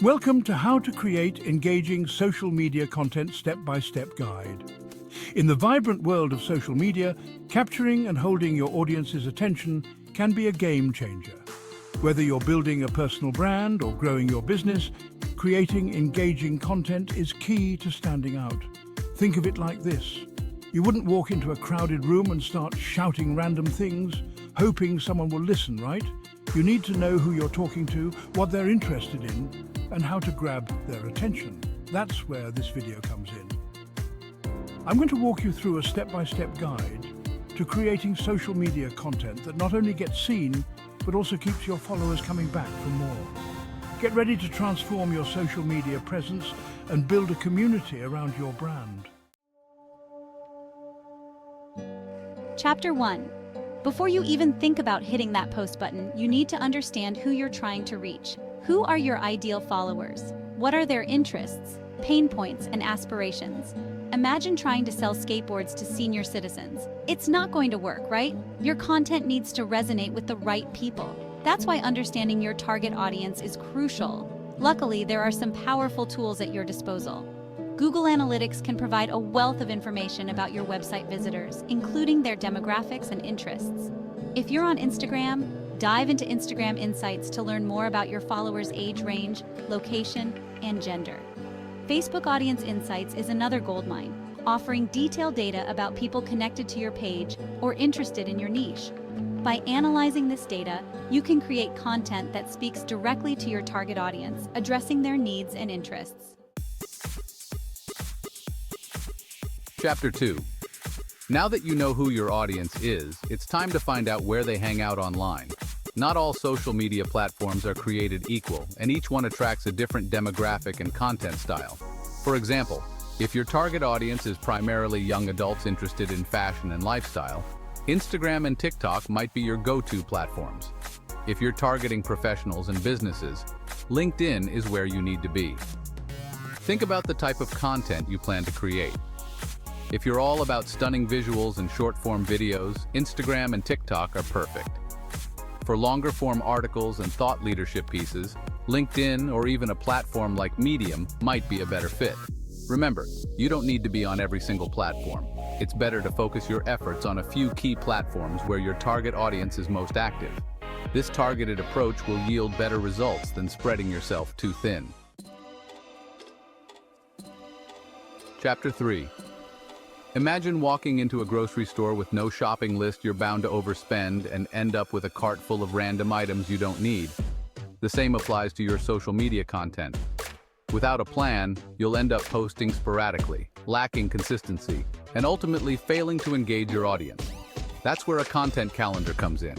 Welcome to How to Create Engaging Social Media Content Step-by-Step Guide. In the vibrant world of social media, capturing and holding your audience's attention can be a game changer. Whether you're building a personal brand or growing your business, creating engaging content is key to standing out. Think of it like this. You wouldn't walk into a crowded room and start shouting random things, hoping someone will listen, right? You need to know who you're talking to, what they're interested in, and how to grab their attention. That's where this video comes in. I'm going to walk you through a step-by-step guide to creating social media content that not only gets seen, but also keeps your followers coming back for more. Get ready to transform your social media presence and build a community around your brand. Chapter 1. Before you even think about hitting that post button, you need to understand who you're trying to reach. Who are your ideal followers? What are their interests, pain points, and aspirations? Imagine trying to sell skateboards to senior citizens. It's not going to work, right? Your content needs to resonate with the right people. That's why understanding your target audience is crucial. Luckily, there are some powerful tools at your disposal. Google Analytics can provide a wealth of information about your website visitors, including their demographics and interests. If you're on Instagram, dive into Instagram Insights to learn more about your followers' age range, location, and gender. Facebook Audience Insights is another goldmine, offering detailed data about people connected to your page or interested in your niche. By analyzing this data, you can create content that speaks directly to your target audience, addressing their needs and interests. Chapter 2. Now that you know who your audience is, it's time to find out where they hang out online. Not all social media platforms are created equal, and each one attracts a different demographic and content style. For example, if your target audience is primarily young adults interested in fashion and lifestyle, Instagram and TikTok might be your go-to platforms. If you're targeting professionals and businesses, LinkedIn is where you need to be. Think about the type of content you plan to create. If you're all about stunning visuals and short-form videos, Instagram and TikTok are perfect. For longer-form articles and thought leadership pieces, LinkedIn or even a platform like Medium might be a better fit. Remember, you don't need to be on every single platform. It's better to focus your efforts on a few key platforms where your target audience is most active. This targeted approach will yield better results than spreading yourself too thin. Chapter 3. Imagine walking into a grocery store with no shopping list. You're bound to overspend and end up with a cart full of random items you don't need. The same applies to your social media content. Without a plan, you'll end up posting sporadically, lacking consistency, and ultimately failing to engage your audience. That's where a content calendar comes in.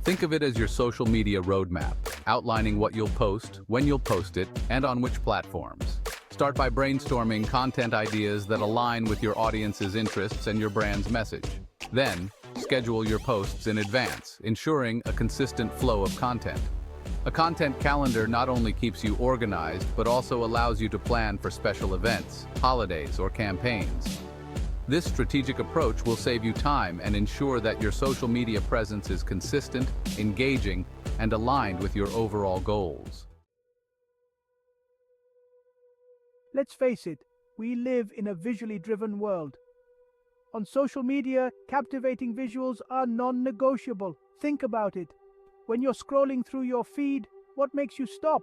Think of it as your social media roadmap, outlining what you'll post, when you'll post it, and on which platforms. Start by brainstorming content ideas that align with your audience's interests and your brand's message. Then, schedule your posts in advance, ensuring a consistent flow of content. A content calendar not only keeps you organized, but also allows you to plan for special events, holidays, or campaigns. This strategic approach will save you time and ensure that your social media presence is consistent, engaging, and aligned with your overall goals. Let's face it, we live in a visually driven world. On social media, captivating visuals are non-negotiable. Think about it. When you're scrolling through your feed, what makes you stop?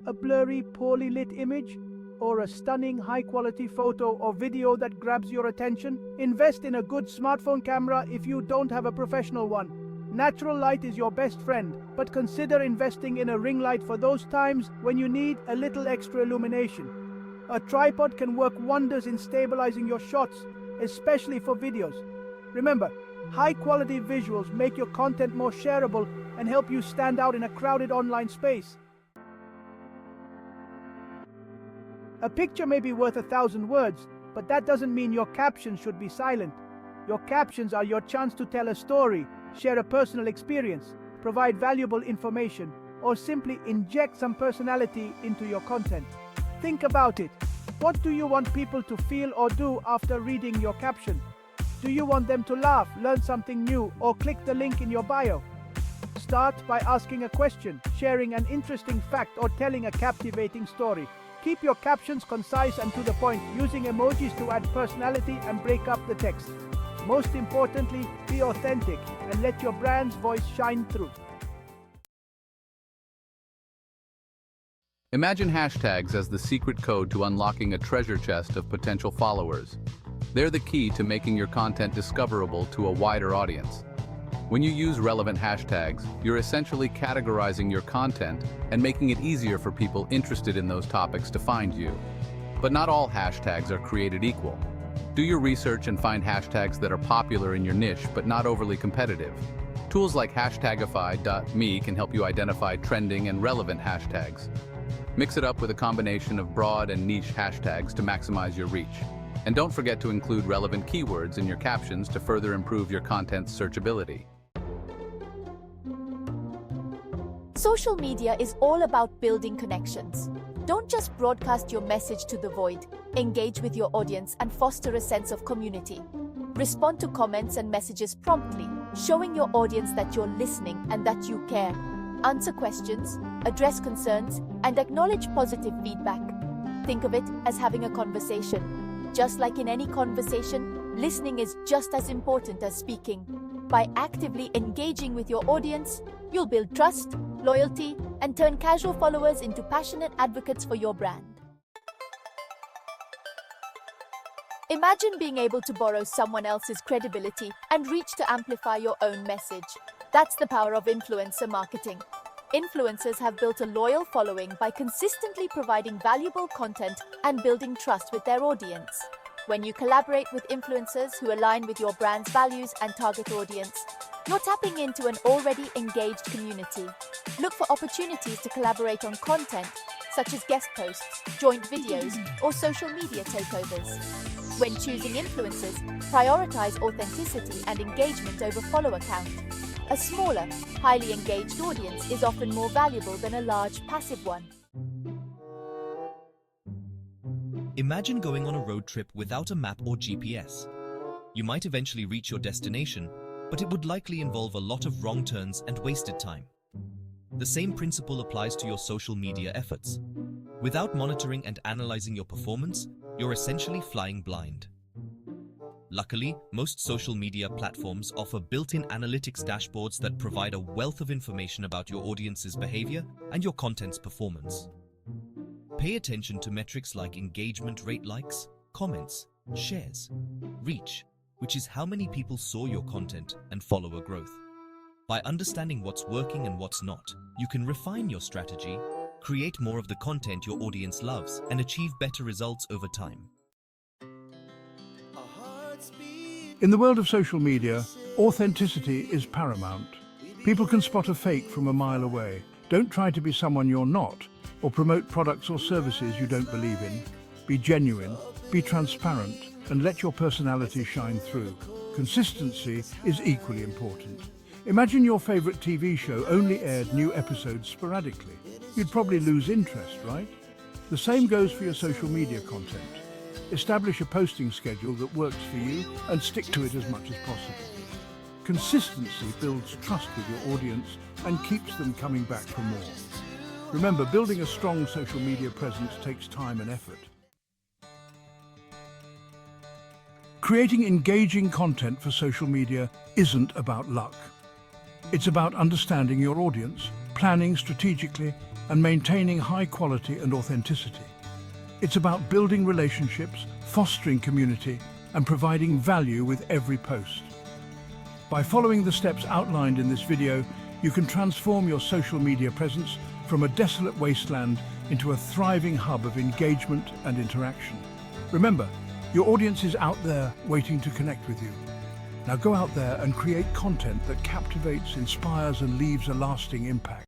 A blurry, poorly lit image? Or a stunning, high-quality photo or video that grabs your attention? Invest in a good smartphone camera if you don't have a professional one. Natural light is your best friend, but consider investing in a ring light for those times when you need a little extra illumination. A tripod can work wonders in stabilizing your shots, especially for videos. Remember, high-quality visuals make your content more shareable and help you stand out in a crowded online space. A picture may be worth 1,000 words, but that doesn't mean your captions should be silent. Your captions are your chance to tell a story, share a personal experience, provide valuable information, or simply inject some personality into your content. Think about it. What do you want people to feel or do after reading your caption? Do you want them to laugh, learn something new, or click the link in your bio? Start by asking a question, sharing an interesting fact, or telling a captivating story. Keep your captions concise and to the point, using emojis to add personality and break up the text. Most importantly, be authentic and let your brand's voice shine through. Imagine hashtags as the secret code to unlocking a treasure chest of potential followers. They're the key to making your content discoverable to a wider audience. When you use relevant hashtags, you're essentially categorizing your content and making it easier for people interested in those topics to find you. But not all hashtags are created equal. Do your research and find hashtags that are popular in your niche but not overly competitive. Tools like Hashtagify.me can help you identify trending and relevant hashtags. Mix it up with a combination of broad and niche hashtags to maximize your reach. And don't forget to include relevant keywords in your captions to further improve your content's searchability. Social media is all about building connections. Don't just broadcast your message to the void. Engage with your audience and foster a sense of community. Respond to comments and messages promptly, showing your audience that you're listening and that you care. Answer questions, address concerns, and acknowledge positive feedback. Think of it as having a conversation. Just like in any conversation, listening is just as important as speaking. By actively engaging with your audience, you'll build trust, loyalty, and turn casual followers into passionate advocates for your brand. Imagine being able to borrow someone else's credibility and reach to amplify your own message. That's the power of influencer marketing. Influencers have built a loyal following by consistently providing valuable content and building trust with their audience. When you collaborate with influencers who align with your brand's values and target audience, you're tapping into an already engaged community. Look for opportunities to collaborate on content, such as guest posts, joint videos, or social media takeovers. When choosing influencers, prioritize authenticity and engagement over follower count. A smaller, highly engaged audience is often more valuable than a large, passive one. Imagine going on a road trip without a map or GPS. You might eventually reach your destination, but it would likely involve a lot of wrong turns and wasted time. The same principle applies to your social media efforts. Without monitoring and analyzing your performance, you're essentially flying blind. Luckily, most social media platforms offer built-in analytics dashboards that provide a wealth of information about your audience's behavior and your content's performance. Pay attention to metrics like engagement rate, likes, comments, shares, reach, which is how many people saw your content, and follower growth. By understanding what's working and what's not, you can refine your strategy, create more of the content your audience loves, and achieve better results over time. In the world of social media, authenticity is paramount. People can spot a fake from a mile away. Don't try to be someone you're not, or promote products or services you don't believe in. Be genuine, be transparent, and let your personality shine through. Consistency is equally important. Imagine your favorite TV show only aired new episodes sporadically. You'd probably lose interest, right? The same goes for your social media content. Establish a posting schedule that works for you and stick to it as much as possible. Consistency builds trust with your audience and keeps them coming back for more. Remember, building a strong social media presence takes time and effort. Creating engaging content for social media isn't about luck. It's about understanding your audience, planning strategically, and maintaining high quality and authenticity. It's about building relationships, fostering community, and providing value with every post. By following the steps outlined in this video, you can transform your social media presence from a desolate wasteland into a thriving hub of engagement and interaction. Remember, your audience is out there waiting to connect with you. Now go out there and create content that captivates, inspires, and leaves a lasting impact.